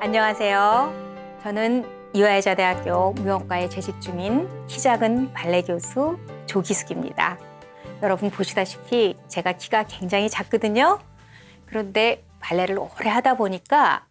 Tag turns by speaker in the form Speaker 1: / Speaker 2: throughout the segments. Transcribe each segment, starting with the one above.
Speaker 1: 안녕하세요. 저는 이화여자대학교 무용과에 재직 중인 키 작은 발레 교수 조기숙입니다. 여러분 보시다시피 제가 키가 굉장히 작거든요. 그런데 발레를 오래 하다 보니까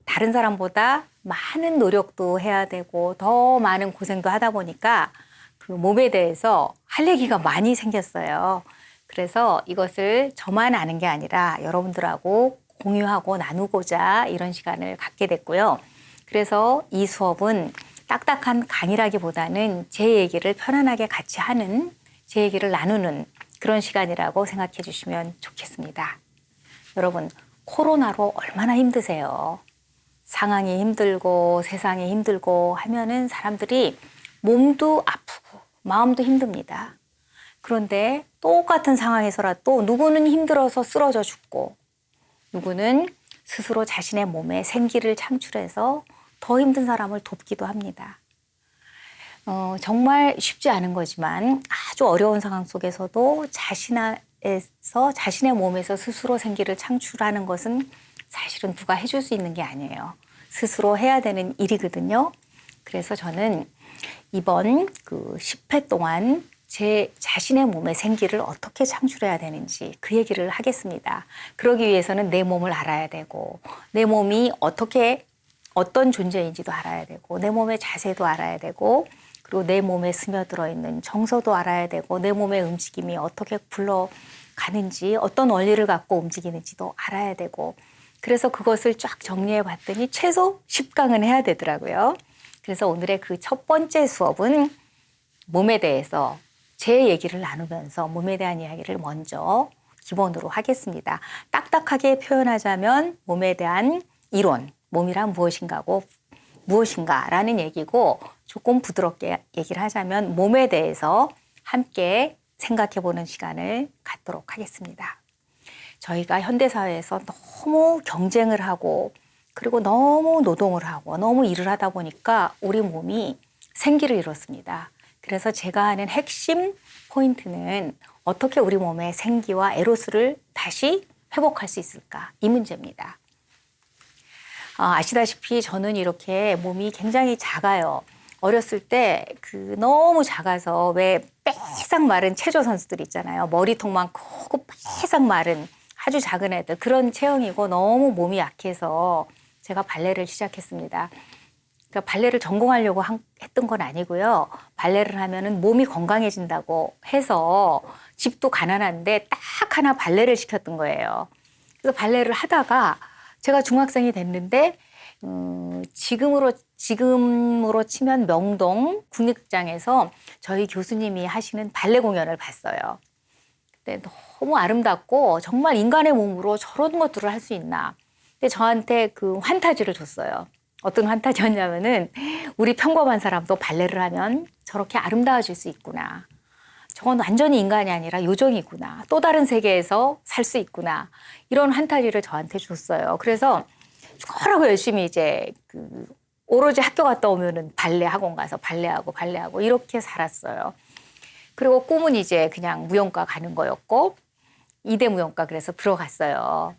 Speaker 1: 다른 사람보다 많은 노력도 해야 되고 더 많은 고생도 하다 보니까 그 몸에 대해서 할 얘기가 많이 생겼어요. 그래서 이것을 저만 아는 게 아니라 여러분들하고 공유하고 나누고자 이런 시간을 갖게 됐고요. 그래서 이 수업은 딱딱한 강의라기보다는 제 얘기를 편안하게 같이 하는, 제 얘기를 나누는 그런 시간이라고 생각해 주시면 좋겠습니다. 여러분, 코로나로 얼마나 힘드세요? 상황이 힘들고 세상이 힘들고 하면은 사람들이 몸도 아프고 마음도 힘듭니다. 그런데 똑같은 상황에서라도 누구는 힘들어서 쓰러져 죽고 누구는 스스로 자신의 몸에 생기를 창출해서 더 힘든 사람을 돕기도 합니다. 정말 쉽지 않은 거지만 아주 어려운 상황 속에서도 자신의 몸에서 스스로 생기를 창출하는 것은 사실은 누가 해줄 수 있는 게 아니에요. 스스로 해야 되는 일이거든요. 그래서 저는 이번 10회 동안 제 자신의 몸의 생기를 어떻게 창출해야 되는지 그 얘기를 하겠습니다. 그러기 위해서는 내 몸을 알아야 되고 내 몸이 어떤 존재인지도 알아야 되고 내 몸의 자세도 알아야 되고 그리고 내 몸에 스며들어 있는 정서도 알아야 되고 내 몸의 움직임이 어떻게 굴러가는지 어떤 원리를 갖고 움직이는지도 알아야 되고 그래서 그것을 쫙 정리해 봤더니 최소 10강은 해야 되더라고요. 그래서 오늘의 그 첫 번째 수업은 몸에 대해서 제 얘기를 나누면서 몸에 대한 이야기를 먼저 기본으로 하겠습니다. 딱딱하게 표현하자면 몸에 대한 이론, 몸이란 무엇인가라는 얘기고 조금 부드럽게 얘기를 하자면 몸에 대해서 함께 생각해 보는 시간을 갖도록 하겠습니다. 저희가 현대사회에서 너무 경쟁을 하고 그리고 너무 노동을 하고 너무 일을 하다 보니까 우리 몸이 생기를 잃었습니다. 그래서 제가 하는 핵심 포인트는 어떻게 우리 몸의 생기와 에로스를 다시 회복할 수 있을까? 이 문제입니다. 아시다시피 저는 이렇게 몸이 굉장히 작아요. 어렸을 때 너무 작아서 왜 빼싹 마른 체조 선수들 있잖아요. 머리통만 크고 빼싹 마른 아주 작은 애들 그런 체형이고 너무 몸이 약해서 제가 발레를 시작했습니다. 그러니까 발레를 전공하려고 했던 건 아니고요. 발레를 하면은 몸이 건강해진다고 해서 집도 가난한데 딱 하나 발레를 시켰던 거예요. 그래서 발레를 하다가 제가 중학생이 됐는데 지금으로 치면 명동 국립극장에서 저희 교수님이 하시는 발레 공연을 봤어요. 그때 너무 아름답고 정말 인간의 몸으로 저런 것들을 할 수 있나. 근데 저한테 환타지를 줬어요. 어떤 환타지였냐면은 우리 평범한 사람도 발레를 하면 저렇게 아름다워질 수 있구나. 저건 완전히 인간이 아니라 요정이구나. 또 다른 세계에서 살 수 있구나. 이런 환타지를 저한테 줬어요. 그래서 죽어라고 열심히 이제 오로지 학교 갔다 오면은 발레 학원 가서 발레하고 이렇게 살았어요. 그리고 꿈은 이제 그냥 무용과 가는 거였고 이대 무용과 그래서 들어갔어요.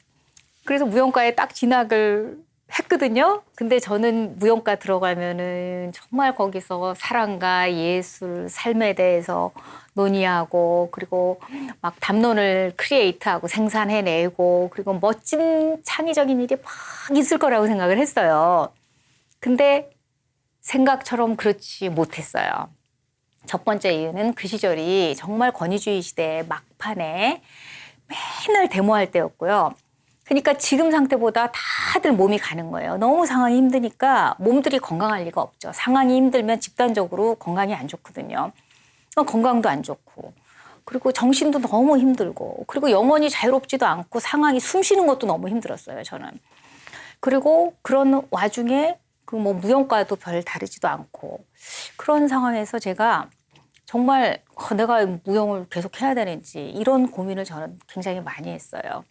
Speaker 1: 그래서 무용과에 딱 진학을 했거든요. 근데 저는 무용과 들어가면은 정말 거기서 사랑과 예술, 삶에 대해서 논의하고 그리고 막 담론을 크리에이트하고 생산해내고 그리고 멋진 창의적인 일이 막 있을 거라고 생각을 했어요. 근데 생각처럼 그렇지 못했어요. 첫 번째 이유는 그 시절이 정말 권위주의 시대의 막판에 맨날 데모할 때였고요. 그러니까 지금 상태보다 다들 몸이 가는 거예요. 너무 상황이 힘드니까 몸들이 건강할 리가 없죠. 상황이 힘들면 집단적으로 건강이 안 좋거든요. 건강도 안 좋고 그리고 정신도 너무 힘들고 그리고 영혼이 자유롭지도 않고 상황이 숨 쉬는 것도 너무 힘들었어요. 저는. 그리고 그런 와중에 무용과도 별 다르지도 않고 그런 상황에서 제가 정말 내가 무용을 계속 해야 되는지 이런 고민을 저는 굉장히 많이 했어요.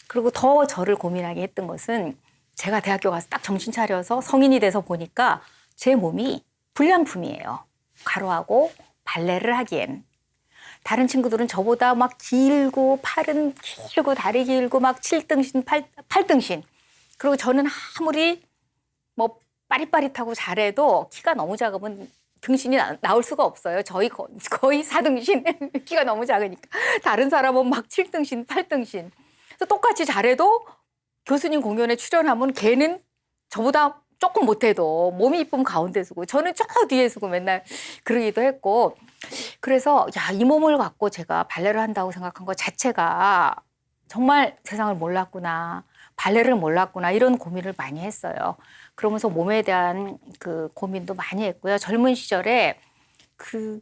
Speaker 1: 그리고 더 저를 고민하게 했던 것은 제가 대학교 가서 딱 정신 차려서 성인이 돼서 보니까 제 몸이 불량품이에요. 가로하고 발레를 하기엔. 다른 친구들은 저보다 막 길고 팔은 길고 다리 길고 막 7등신, 8등신. 그리고 저는 아무리 빠릿빠릿하고 잘해도 키가 너무 작으면 등신이 나올 수가 없어요. 저희 거의 4등신 키가 너무 작으니까. 다른 사람은 막 7등신, 8등신. 그래서 똑같이 잘해도 교수님 공연에 출연하면 걔는 저보다 조금 못해도 몸이 이쁜 가운데 서고 저는 저 뒤에 서고 맨날 그러기도 했고 그래서 야, 이 몸을 갖고 제가 발레를 한다고 생각한 것 자체가 정말 세상을 몰랐구나. 발레를 몰랐구나. 이런 고민을 많이 했어요. 그러면서 몸에 대한 그 고민도 많이 했고요. 젊은 시절에 그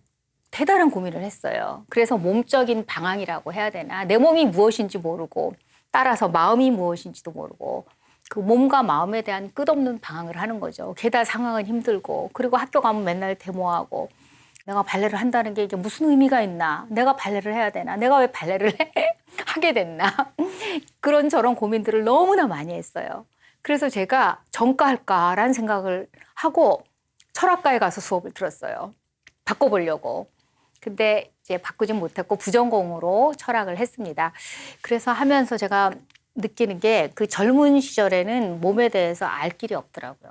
Speaker 1: 대단한 고민을 했어요. 그래서 몸적인 방황이라고 해야 되나. 내 몸이 무엇인지 모르고 따라서 마음이 무엇인지도 모르고 그 몸과 마음에 대한 끝없는 방황을 하는 거죠. 게다가 상황은 힘들고 그리고 학교 가면 맨날 데모하고 내가 발레를 한다는 게 이게 무슨 의미가 있나? 내가 발레를 해야 되나? 내가 왜 발레를 하게 됐나? 그런 저런 고민들을 너무나 많이 했어요. 그래서 제가 전과할까라는 생각을 하고 철학과에 가서 수업을 들었어요. 바꿔보려고. 근데 이제 바꾸진 못했고 부전공으로 철학을 했습니다. 그래서 하면서 제가 느끼는 게 그 젊은 시절에는 몸에 대해서 알 길이 없더라고요.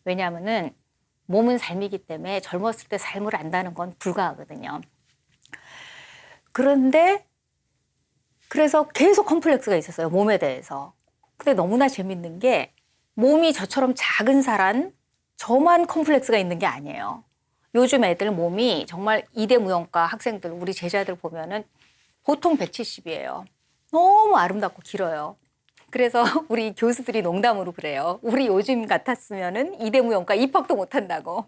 Speaker 1: 왜냐하면은 몸은 삶이기 때문에 젊었을 때 삶을 안다는 건 불가하거든요. 그런데 그래서 계속 컴플렉스가 있었어요. 몸에 대해서. 근데 너무나 재밌는 게 몸이 저처럼 작은 사람 저만 컴플렉스가 있는 게 아니에요. 요즘 애들 몸이 정말 이대 무용과 학생들 우리 제자들 보면은 보통 170이에요. 너무 아름답고 길어요. 그래서 우리 교수들이 농담으로 그래요. 우리 요즘 같았으면은 이대무용과 입학도 못한다고.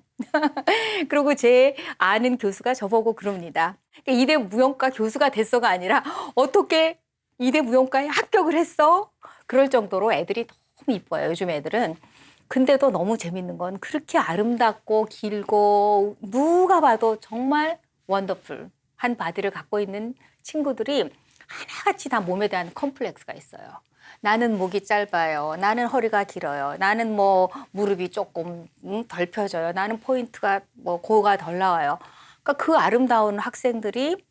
Speaker 1: 그리고 제 아는 교수가 저보고 그럽니다. 이대무용과 교수가 됐어가 아니라 어떻게 이대무용과에 합격을 했어? 그럴 정도로 애들이 너무 이뻐요. 요즘 애들은. 근데도 너무 재밌는 건 그렇게 아름답고 길고 누가 봐도 정말 원더풀한 바디를 갖고 있는 친구들이 하나같이 다 몸에 대한 컴플렉스가 있어요. 나는 목이 짧아요. 나는 허리가 길어요. 나는 뭐 무릎이 조금 덜 펴져요. 나는 포인트가 뭐 고가 덜 나와요. 그러니까 그 아름다운 학생들이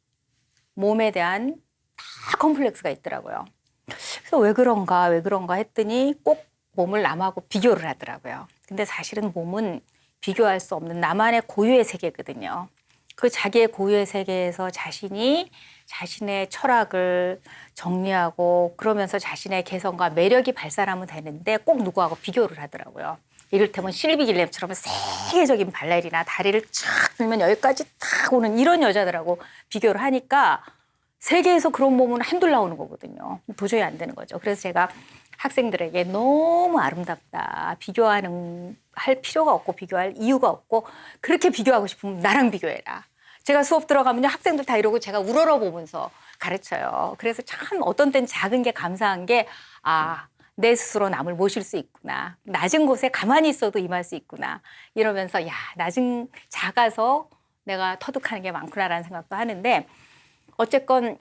Speaker 1: 몸에 대한 다 컴플렉스가 있더라고요. 그래서 왜 그런가 했더니 꼭 몸을 남하고 비교를 하더라고요. 근데 사실은 몸은 비교할 수 없는 나만의 고유의 세계거든요. 그 자기의 고유의 세계에서 자신의 철학을 정리하고 그러면서 자신의 개성과 매력이 발산하면 되는데 꼭 누구하고 비교를 하더라고요. 이를테면 실비 길렘처럼 세계적인 발레리나 다리를 쫙 들면 여기까지 탁 오는 이런 여자들하고 비교를 하니까 세계에서 그런 몸은 한둘 나오는 거거든요. 도저히 안 되는 거죠. 그래서 제가 학생들에게 너무 아름답다. 할 필요가 없고 비교할 이유가 없고 그렇게 비교하고 싶으면 나랑 비교해라. 제가 수업 들어가면 학생들 다 이러고 제가 우러러 보면서 가르쳐요. 그래서 참 어떤 때는 작은 게 감사한 게 내 스스로 남을 모실 수 있구나. 낮은 곳에 가만히 있어도 임할 수 있구나. 이러면서 작아서 내가 터득하는 게 많구나라는 생각도 하는데 어쨌건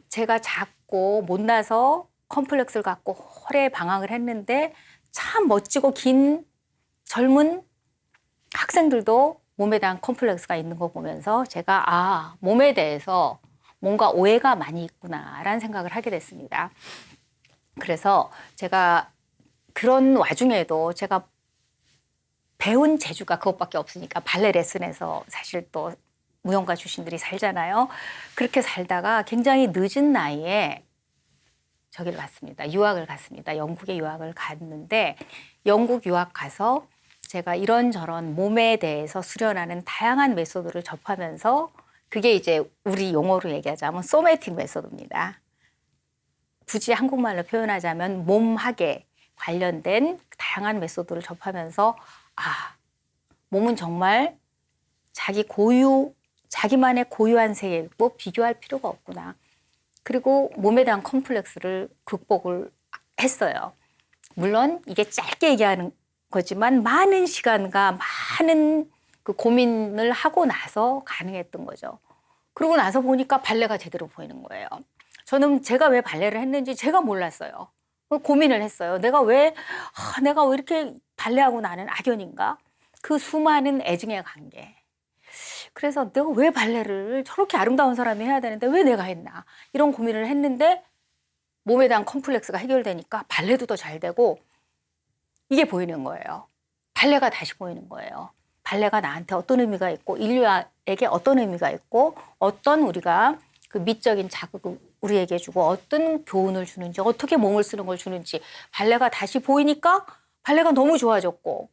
Speaker 1: 제가 작고 못나서 컴플렉스를 갖고 오래 방황을 했는데 참 멋지고 긴 젊은 학생들도 몸에 대한 컴플렉스가 있는 거 보면서 제가 몸에 대해서 뭔가 오해가 많이 있구나라는 생각을 하게 됐습니다. 그래서 제가 그런 와중에도 제가 배운 재주가 그것밖에 없으니까 발레 레슨에서 사실 또 무용가 출신들이 살잖아요. 그렇게 살다가 굉장히 늦은 나이에 저기를 갔습니다. 유학을 갔습니다. 영국에 유학을 갔는데 영국 유학 가서 제가 이런저런 몸에 대해서 수련하는 다양한 메소드를 접하면서 그게 이제 우리 용어로 얘기하자면 소매틱 메소드입니다. 굳이 한국말로 표현하자면 몸학에 관련된 다양한 메소드를 접하면서 몸은 정말 자기만의 고유한 세계고 비교할 필요가 없구나. 그리고 몸에 대한 컴플렉스를 극복을 했어요. 물론 이게 짧게 얘기하는 거지만 많은 시간과 많은 그 고민을 하고 나서 가능했던 거죠. 그러고 나서 보니까 발레가 제대로 보이는 거예요. 저는 제가 왜 발레를 했는지 제가 몰랐어요. 고민을 했어요. 내가 왜 이렇게 발레하고 나는 악연인가? 그 수많은 애증의 관계. 그래서 내가 왜 발레를 저렇게 아름다운 사람이 해야 되는데 왜 내가 했나? 이런 고민을 했는데 몸에 대한 컴플렉스가 해결되니까 발레도 더 잘 되고 이게 보이는 거예요. 발레가 다시 보이는 거예요. 발레가 나한테 어떤 의미가 있고 인류에게 어떤 의미가 있고 어떤 우리가 그 미적인 자극을 우리에게 주고 어떤 교훈을 주는지 어떻게 몸을 쓰는 걸 주는지 발레가 다시 보이니까 발레가 너무 좋아졌고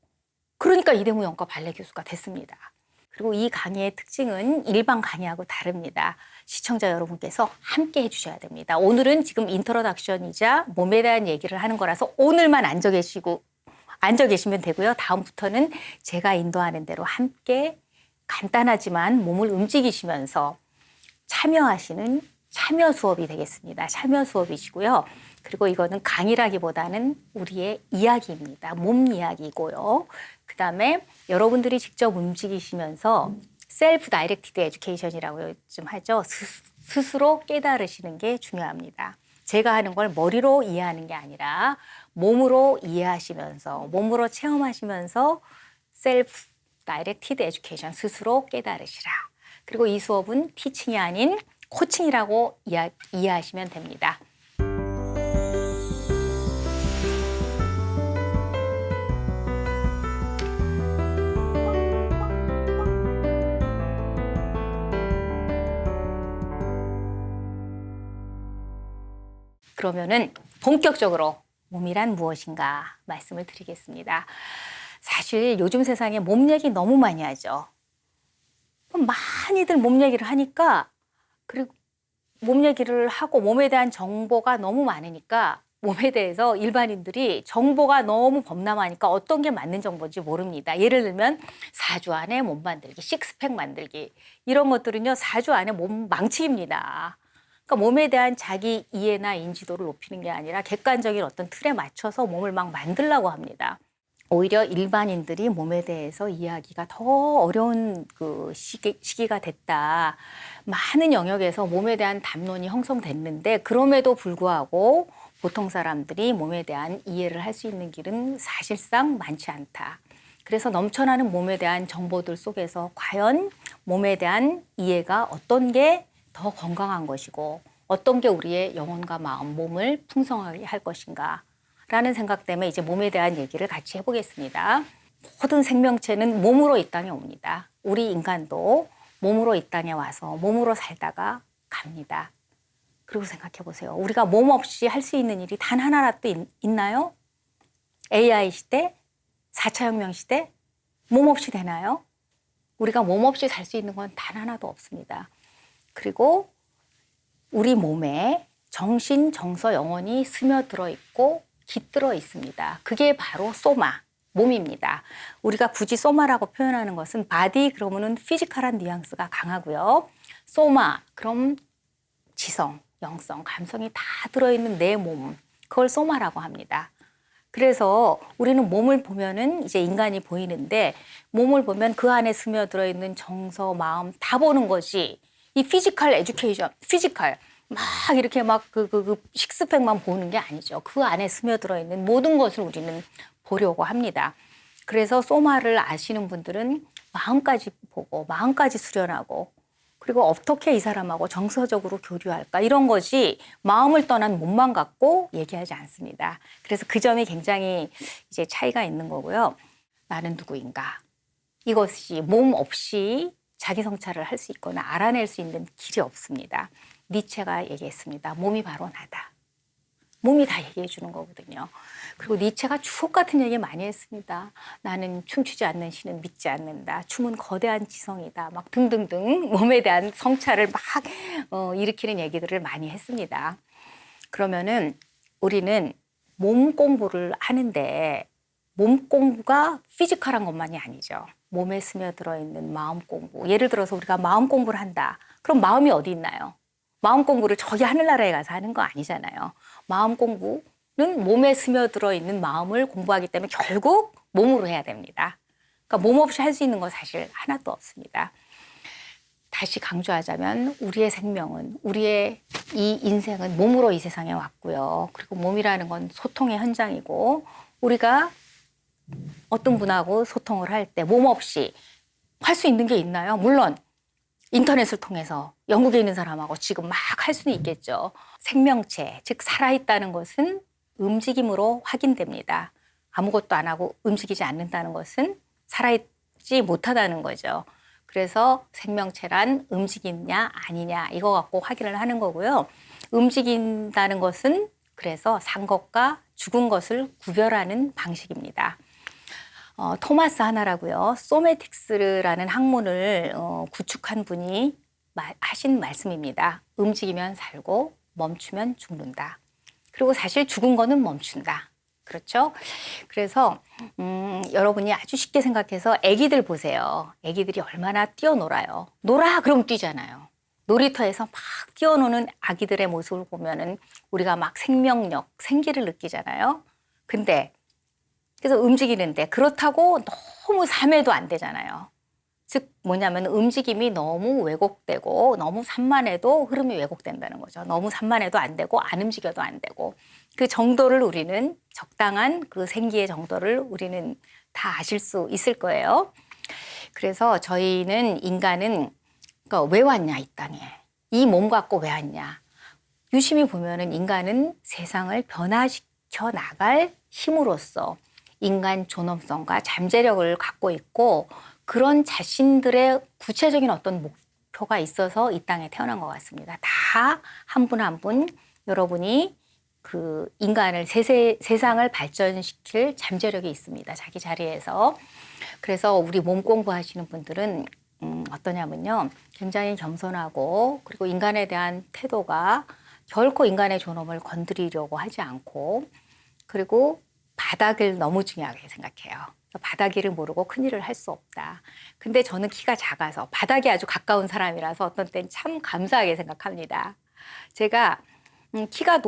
Speaker 1: 그러니까 이대무 영과 발레 교수가 됐습니다. 그리고 이 강의의 특징은 일반 강의하고 다릅니다. 시청자 여러분께서 함께 해주셔야 됩니다. 오늘은 지금 인트로덕션이자 몸에 대한 얘기를 하는 거라서 오늘만 앉아 계시면 되고요. 다음부터는 제가 인도하는 대로 함께 간단하지만 몸을 움직이시면서 참여하시는 참여 수업이 되겠습니다. 참여 수업이시고요. 그리고 이거는 강의라기보다는 우리의 이야기입니다. 몸 이야기고요. 그다음에 여러분들이 직접 움직이시면서 셀프 다이렉티드 에듀케이션이라고 요즘 하죠. 스스로 깨달으시는 게 중요합니다. 제가 하는 걸 머리로 이해하는 게 아니라 몸으로 이해하시면서 몸으로 체험하시면서 셀프 다이렉티드 에듀케이션 스스로 깨달으시라. 그리고 이 수업은 티칭이 아닌 코칭이라고 이해하시면 됩니다. 그러면은 본격적으로 몸이란 무엇인가 말씀을 드리겠습니다. 사실 요즘 세상에 몸 얘기 너무 많이 하죠. 많이들 몸 얘기를 하니까 그리고 몸 얘기를 하고 몸에 대한 정보가 너무 많으니까 몸에 대해서 일반인들이 정보가 너무 범람하니까 어떤 게 맞는 정보인지 모릅니다. 예를 들면 4주 안에 몸 만들기, 식스팩 만들기 이런 것들은요 4주 안에 몸 망치입니다. 그러니까 몸에 대한 자기 이해나 인지도를 높이는 게 아니라 객관적인 어떤 틀에 맞춰서 몸을 막 만들려고 합니다. 오히려 일반인들이 몸에 대해서 이해하기가 더 어려운 그 시기가 됐다. 많은 영역에서 몸에 대한 담론이 형성됐는데 그럼에도 불구하고 보통 사람들이 몸에 대한 이해를 할 수 있는 길은 사실상 많지 않다. 그래서 넘쳐나는 몸에 대한 정보들 속에서 과연 몸에 대한 이해가 어떤 게 더 건강한 것이고 어떤 게 우리의 영혼과 마음, 몸을 풍성하게 할 것인가 라는 생각 때문에 이제 몸에 대한 얘기를 같이 해보겠습니다. 모든 생명체는 몸으로 이 땅에 옵니다. 우리 인간도 몸으로 이 땅에 와서 몸으로 살다가 갑니다. 그리고 생각해 보세요. 우리가 몸 없이 할 수 있는 일이 단 하나라도 있나요? AI 시대, 4차 혁명 시대, 몸 없이 되나요? 우리가 몸 없이 살 수 있는 건 단 하나도 없습니다. 그리고 우리 몸에 정신, 정서, 영혼이 스며들어 있고 깃들어 있습니다. 그게 바로 소마, 몸입니다. 우리가 굳이 소마라고 표현하는 것은 바디 그러면은 피지컬한 뉘앙스가 강하고요. 소마 그럼 지성, 영성, 감성이 다 들어있는 내 몸, 그걸 소마라고 합니다. 그래서 우리는 몸을 보면은 이제 인간이 보이는데 몸을 보면 그 안에 스며들어 있는 정서, 마음 다 보는 거지. 이 피지컬 에듀케이션, 피지컬 막 이렇게 막 그 식스팩만 보는 게 아니죠. 그 안에 스며들어 있는 모든 것을 우리는 보려고 합니다. 그래서 소마를 아시는 분들은 마음까지 보고 마음까지 수련하고 그리고 어떻게 이 사람하고 정서적으로 교류할까 이런 것이 마음을 떠난 몸만 갖고 얘기하지 않습니다. 그래서 그 점이 굉장히 이제 차이가 있는 거고요. 나는 누구인가? 이것이 몸 없이 자기 성찰을 할 수 있거나 알아낼 수 있는 길이 없습니다. 니체가 얘기했습니다. 몸이 바로 나다. 몸이 다 얘기해 주는 거거든요. 그리고 니체가 주옥 같은 얘기 많이 했습니다. 나는 춤추지 않는 신은 믿지 않는다. 춤은 거대한 지성이다. 막 등등등 몸에 대한 성찰을 막 일으키는 얘기들을 많이 했습니다. 그러면은 우리는 몸 공부를 하는데 몸 공부가 피지컬한 것만이 아니죠. 몸에 스며들어 있는 마음 공부. 예를 들어서 우리가 마음 공부를 한다. 그럼 마음이 어디 있나요? 마음 공부를 저기 하늘나라에 가서 하는 거 아니잖아요. 마음 공부는 몸에 스며들어 있는 마음을 공부하기 때문에 결국 몸으로 해야 됩니다. 그러니까 몸 없이 할 수 있는 건 사실 하나도 없습니다. 다시 강조하자면 우리의 생명은 우리의 이 인생은 몸으로 이 세상에 왔고요. 그리고 몸이라는 건 소통의 현장이고 우리가 어떤 분하고 소통을 할 때 몸 없이 할 수 있는 게 있나요? 물론 인터넷을 통해서 영국에 있는 사람하고 지금 막 할 수는 있겠죠. 생명체, 즉 살아있다는 것은 움직임으로 확인됩니다. 아무것도 안 하고 움직이지 않는다는 것은 살아있지 못하다는 거죠. 그래서 생명체란 움직이냐 아니냐 이거 갖고 확인을 하는 거고요. 움직인다는 것은 그래서 산 것과 죽은 것을 구별하는 방식입니다. 토마스 하나라고요. 소매틱스라는 학문을 구축한 분이 하신 말씀입니다. 움직이면 살고 멈추면 죽는다. 그리고 사실 죽은 거는 멈춘다. 그렇죠? 그래서 여러분이 아주 쉽게 생각해서 아기들 보세요. 아기들이 얼마나 뛰어놀아요. 놀아 그럼 뛰잖아요. 놀이터에서 막 뛰어노는 아기들의 모습을 보면은 우리가 막 생명력, 생기를 느끼잖아요. 근데 그래서 움직이는데 그렇다고 너무 삼해도 안 되잖아요. 즉 뭐냐면 움직임이 너무 왜곡되고 너무 산만해도 흐름이 왜곡된다는 거죠. 너무 산만해도 안 되고 안 움직여도 안 되고 그 정도를 우리는 적당한 그 생기의 정도를 우리는 다 아실 수 있을 거예요. 그래서 저희는 인간은 그러니까 왜 왔냐 이 땅에 이 몸 갖고 왜 왔냐 유심히 보면은 인간은 세상을 변화시켜 나갈 힘으로써 인간 존엄성과 잠재력을 갖고 있고 그런 자신들의 구체적인 어떤 목표가 있어서 이 땅에 태어난 것 같습니다. 다 한 분 한 분 여러분이 그 인간을 세상을 발전시킬 잠재력이 있습니다. 자기 자리에서. 그래서 우리 몸 공부하시는 분들은 어떠냐면요. 굉장히 겸손하고 그리고 인간에 대한 태도가 결코 인간의 존엄을 건드리려고 하지 않고 그리고 바닥을 너무 중요하게 생각해요. 바닥일을 모르고 큰일을 할 수 없다. 근데 저는 키가 작아서 바닥이 아주 가까운 사람이라서 어떤 때는 참 감사하게 생각합니다. 제가 키가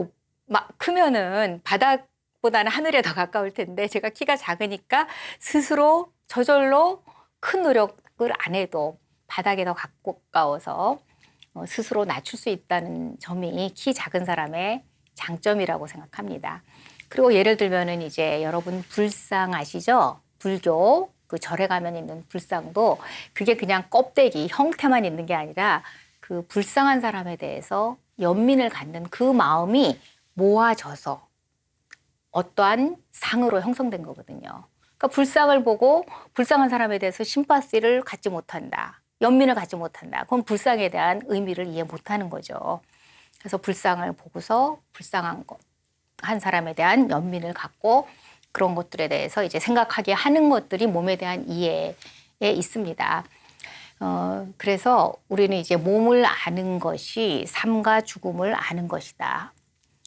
Speaker 1: 크면은 바닥보다는 하늘에 더 가까울 텐데 제가 키가 작으니까 스스로 저절로 큰 노력을 안 해도 바닥에 더 가까워서 스스로 낮출 수 있다는 점이 키 작은 사람의 장점이라고 생각합니다. 그리고 예를 들면은 이제 여러분 불상 아시죠? 불교 그 절에 가면 있는 불상도 그게 그냥 껍데기 형태만 있는 게 아니라 그 불쌍한 사람에 대해서 연민을 갖는 그 마음이 모아져서 어떠한 상으로 형성된 거거든요. 그러니까 불상을 보고 불쌍한 사람에 대해서 심파시를 갖지 못한다. 연민을 갖지 못한다. 그건 불상에 대한 의미를 이해 못하는 거죠. 그래서 불상을 보고서 불쌍한 것, 한 사람에 대한 연민을 갖고 그런 것들에 대해서 이제 생각하게 하는 것들이 몸에 대한 이해에 있습니다. 그래서 우리는 이제 몸을 아는 것이 삶과 죽음을 아는 것이다.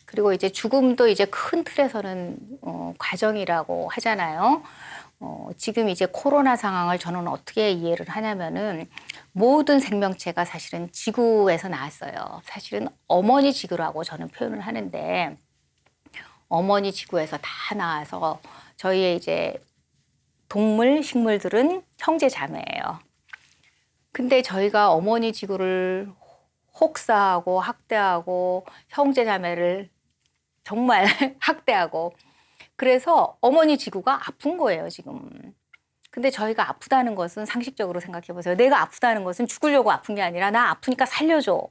Speaker 1: 그리고 이제 죽음도 이제 큰 틀에서는 과정이라고 하잖아요. 지금 이제 코로나 상황을 저는 어떻게 이해를 하냐면은 모든 생명체가 사실은 지구에서 나왔어요. 사실은 어머니 지구라고 저는 표현을 하는데 어머니 지구에서 다 나와서 저희의 이제 동물, 식물들은 형제 자매예요. 근데 저희가 어머니 지구를 혹사하고 학대하고 형제 자매를 정말 학대하고 그래서 어머니 지구가 아픈 거예요, 지금. 근데 저희가 아프다는 것은 상식적으로 생각해 보세요. 내가 아프다는 것은 죽으려고 아픈 게 아니라 나 아프니까 살려줘.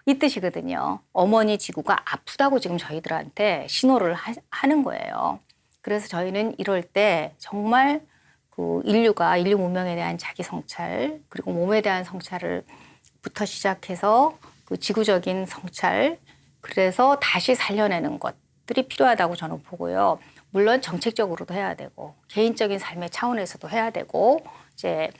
Speaker 1: 이 뜻이거든요. 어머니 지구가 아프다고 지금 저희들한테 신호를 하는 거예요. 그래서 저희는 이럴 때 정말 그 인류 문명에 대한 자기 성찰 그리고 몸에 대한 성찰을부터 시작해서 그 지구적인 성찰 그래서 다시 살려내는 것들이 필요하다고 저는 보고요. 물론 정책적으로도 해야 되고 개인적인 삶의 차원에서도 해야 되고 이제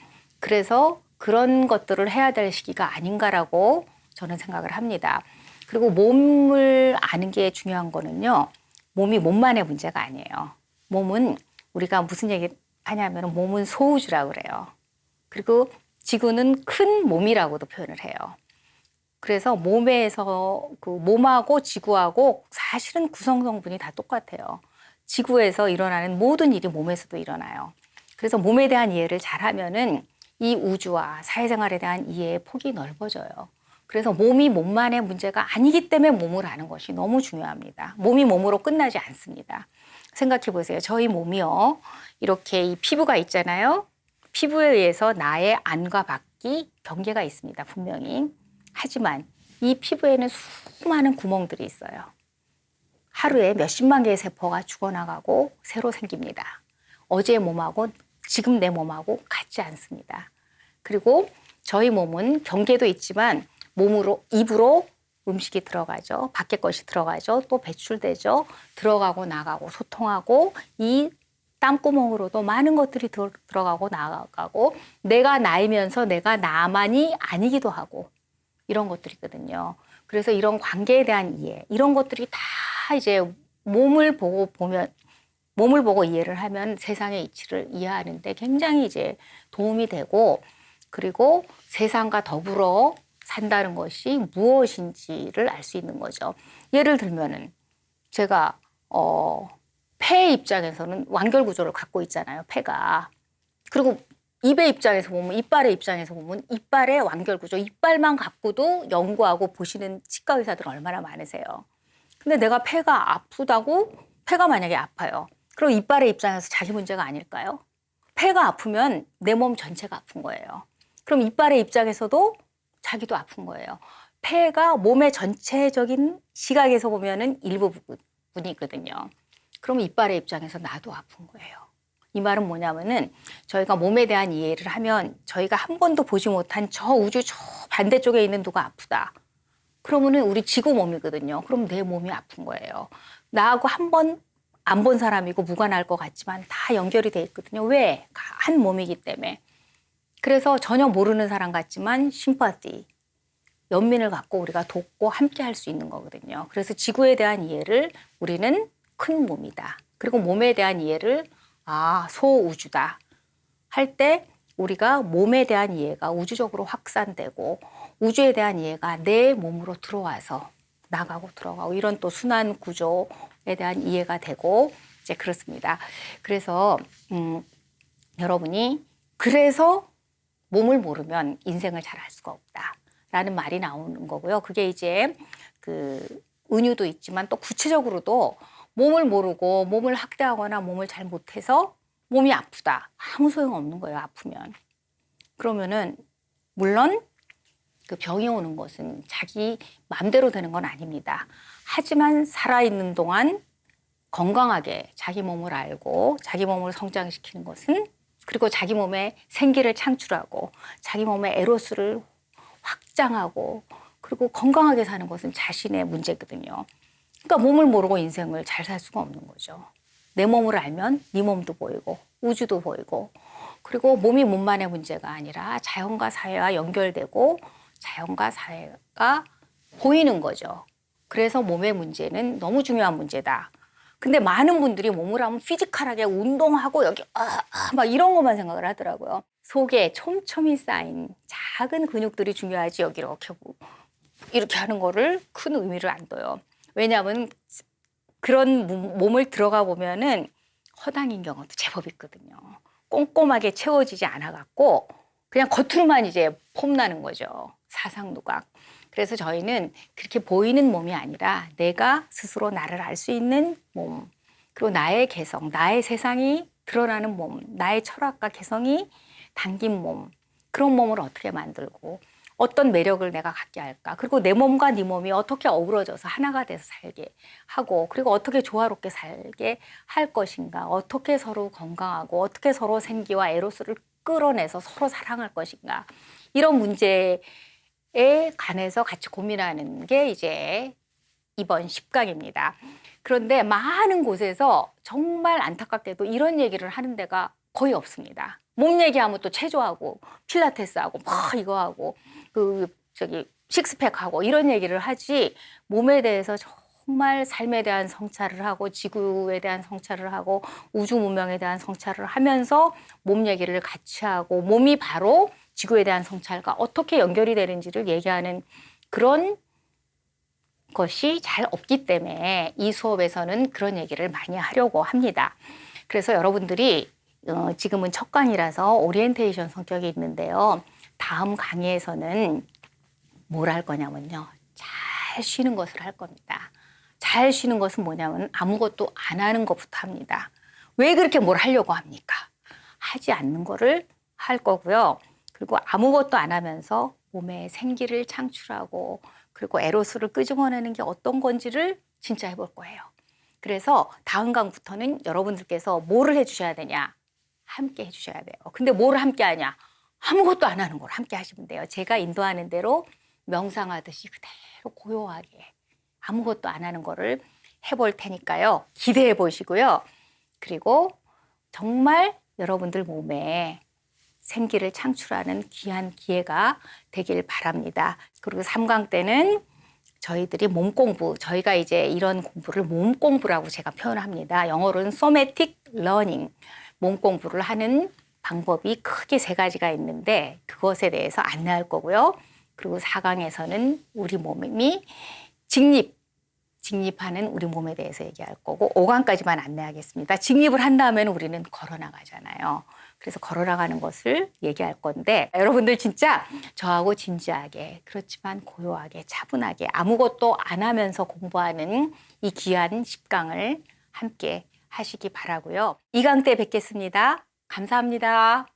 Speaker 1: 그래서 그런 것들을 해야 될 시기가 아닌가라고 저는 생각을 합니다. 그리고 몸을 아는 게 중요한 거는요. 몸이 몸만의 문제가 아니에요. 몸은 우리가 무슨 얘기 하냐면 몸은 소우주라고 그래요. 그리고 지구는 큰 몸이라고도 표현을 해요. 그래서 몸에서 그 몸하고 지구하고 사실은 구성 성분이 다 똑같아요. 지구에서 일어나는 모든 일이 몸에서도 일어나요. 그래서 몸에 대한 이해를 잘하면은 이 우주와 사회생활에 대한 이해의 폭이 넓어져요. 그래서 몸이 몸만의 문제가 아니기 때문에 몸을 아는 것이 너무 중요합니다. 몸이 몸으로 끝나지 않습니다. 생각해 보세요. 저희 몸이요. 이렇게 이 피부가 있잖아요. 피부에 의해서 나의 안과 밖이 경계가 있습니다. 분명히. 하지만 이 피부에는 수많은 구멍들이 있어요. 하루에 몇십만 개의 세포가 죽어나가고 새로 생깁니다. 어제의 몸하고 지금 내 몸하고 같지 않습니다. 그리고 저희 몸은 경계도 있지만 몸으로, 입으로 음식이 들어가죠. 밖에 것이 들어가죠. 또 배출되죠. 들어가고 나가고 소통하고 이 땀구멍으로도 많은 것들이 들어가고 나가고 내가 나이면서 내가 나만이 아니기도 하고 이런 것들이거든요. 그래서 이런 관계에 대한 이해, 이런 것들이 다 이제 몸을 보고 이해를 하면 세상의 이치를 이해하는데 굉장히 이제 도움이 되고, 그리고 세상과 더불어 산다는 것이 무엇인지를 알 수 있는 거죠. 예를 들면은 제가 폐의 입장에서는 완결 구조를 갖고 있잖아요, 폐가. 그리고 입의 입장에서 보면, 이빨의 입장에서 보면 이빨의 완결 구조, 이빨만 갖고도 연구하고 보시는 치과 의사들 얼마나 많으세요. 근데 내가 폐가 아프다고, 폐가 만약에 아파요. 그럼 이빨의 입장에서 자기 문제가 아닐까요? 폐가 아프면 내 몸 전체가 아픈 거예요. 그럼 이빨의 입장에서도 자기도 아픈 거예요. 폐가 몸의 전체적인 시각에서 보면은 일부분이거든요. 그럼 이빨의 입장에서 나도 아픈 거예요. 이 말은 뭐냐면은 저희가 몸에 대한 이해를 하면 저희가 한 번도 보지 못한 저 우주 저 반대쪽에 있는 누가 아프다. 그러면은 우리 지구 몸이거든요. 그럼 내 몸이 아픈 거예요. 나하고 한 번 안 본 사람이고 무관할 것 같지만 다 연결이 돼 있거든요. 왜? 한 몸이기 때문에. 그래서 전혀 모르는 사람 같지만 심파티, 연민을 갖고 우리가 돕고 함께 할 수 있는 거거든요. 그래서 지구에 대한 이해를 우리는 큰 몸이다. 그리고 몸에 대한 이해를 소우주다 할 때 우리가 몸에 대한 이해가 우주적으로 확산되고 우주에 대한 이해가 내 몸으로 들어와서 나가고 들어가고 이런 또 순환 구조에 대한 이해가 되고 이제 그렇습니다. 그래서 여러분이 그래서 몸을 모르면 인생을 잘 할 수가 없다라는 말이 나오는 거고요. 그게 이제 그 은유도 있지만 또 구체적으로도 몸을 모르고 몸을 학대하거나 몸을 잘 못해서 몸이 아프다. 아무 소용 없는 거예요, 아프면. 그러면은 물론 그 병이 오는 것은 자기 마음대로 되는 건 아닙니다. 하지만 살아있는 동안 건강하게 자기 몸을 알고 자기 몸을 성장시키는 것은, 그리고 자기 몸에 생기를 창출하고 자기 몸의 에로스를 확장하고 그리고 건강하게 사는 것은 자신의 문제거든요. 그러니까 몸을 모르고 인생을 잘 살 수가 없는 거죠. 내 몸을 알면 네 몸도 보이고 우주도 보이고, 그리고 몸이 몸만의 문제가 아니라 자연과 사회와 연결되고 자연과 사회가 보이는 거죠. 그래서 몸의 문제는 너무 중요한 문제다. 근데 많은 분들이 몸을 하면 피지컬하게 운동하고 여기 막 이런 것만 생각을 하더라고요. 속에 촘촘히 쌓인 작은 근육들이 중요하지 여기 이렇게 하는 거를 큰 의미를 안 둬요. 왜냐하면 그런 몸을 들어가 보면은 허당인 경우도 제법 있거든요. 꼼꼼하게 채워지지 않아 갖고 그냥 겉으로만 이제 폼나는 거죠. 사상누각. 그래서 저희는 그렇게 보이는 몸이 아니라 내가 스스로 나를 알 수 있는 몸, 그리고 나의 개성, 나의 세상이 드러나는 몸, 나의 철학과 개성이 담긴 몸, 그런 몸을 어떻게 만들고 어떤 매력을 내가 갖게 할까, 그리고 내 몸과 네 몸이 어떻게 어우러져서 하나가 돼서 살게 하고, 그리고 어떻게 조화롭게 살게 할 것인가, 어떻게 서로 건강하고 어떻게 서로 생기와 에로스를 끌어내서 서로 사랑할 것인가, 이런 문제에 관해서 같이 고민하는 게 이제 이번 10강입니다. 그런데 많은 곳에서 정말 안타깝게도 이런 얘기를 하는 데가 거의 없습니다. 몸 얘기하면 또 체조하고 필라테스하고 막 이거 하고 식스팩하고 이런 얘기를 하지, 몸에 대해서 정말 삶에 대한 성찰을 하고 지구에 대한 성찰을 하고 우주 문명에 대한 성찰을 하면서 몸 얘기를 같이 하고 몸이 바로 지구에 대한 성찰과 어떻게 연결이 되는지를 얘기하는 그런 것이 잘 없기 때문에 이 수업에서는 그런 얘기를 많이 하려고 합니다. 그래서 여러분들이 지금은 첫 강의라서 오리엔테이션 성격이 있는데요. 다음 강의에서는 뭘 할 거냐면요. 잘 쉬는 것을 할 겁니다. 잘 쉬는 것은 뭐냐면 아무것도 안 하는 것부터 합니다. 왜 그렇게 뭘 하려고 합니까? 하지 않는 거를 할 거고요. 그리고 아무것도 안 하면서 몸에 생기를 창출하고 그리고 에로스를 끄집어내는 게 어떤 건지를 진짜 해볼 거예요. 그래서 다음 강부터는 여러분들께서 뭐를 해주셔야 되냐? 함께 해주셔야 돼요. 근데 뭐를 함께 하냐? 아무것도 안 하는 걸 함께 하시면 돼요. 제가 인도하는 대로 명상하듯이 그대로 고요하게 아무것도 안 하는 거를 해볼 테니까요. 기대해 보시고요. 그리고 정말 여러분들 몸에 생기를 창출하는 귀한 기회가 되길 바랍니다. 그리고 3강 때는 저희들이 몸 공부, 저희가 이제 이런 공부를 몸 공부라고 제가 표현합니다. 영어로는 somatic learning, 몸 공부를 하는 방법이 크게 3가지가 있는데 그것에 대해서 안내할 거고요. 그리고 4강에서는 우리 몸이 직립하는 우리 몸에 대해서 얘기할 거고 5강까지만 안내하겠습니다. 직립을 한 다음에는 우리는 걸어나가잖아요. 그래서 걸어나가는 것을 얘기할 건데 여러분들 진짜 저하고 진지하게 그렇지만 고요하게 차분하게 아무것도 안 하면서 공부하는 이 귀한 10강을 함께 하시기 바라고요. 2강 때 뵙겠습니다. 감사합니다.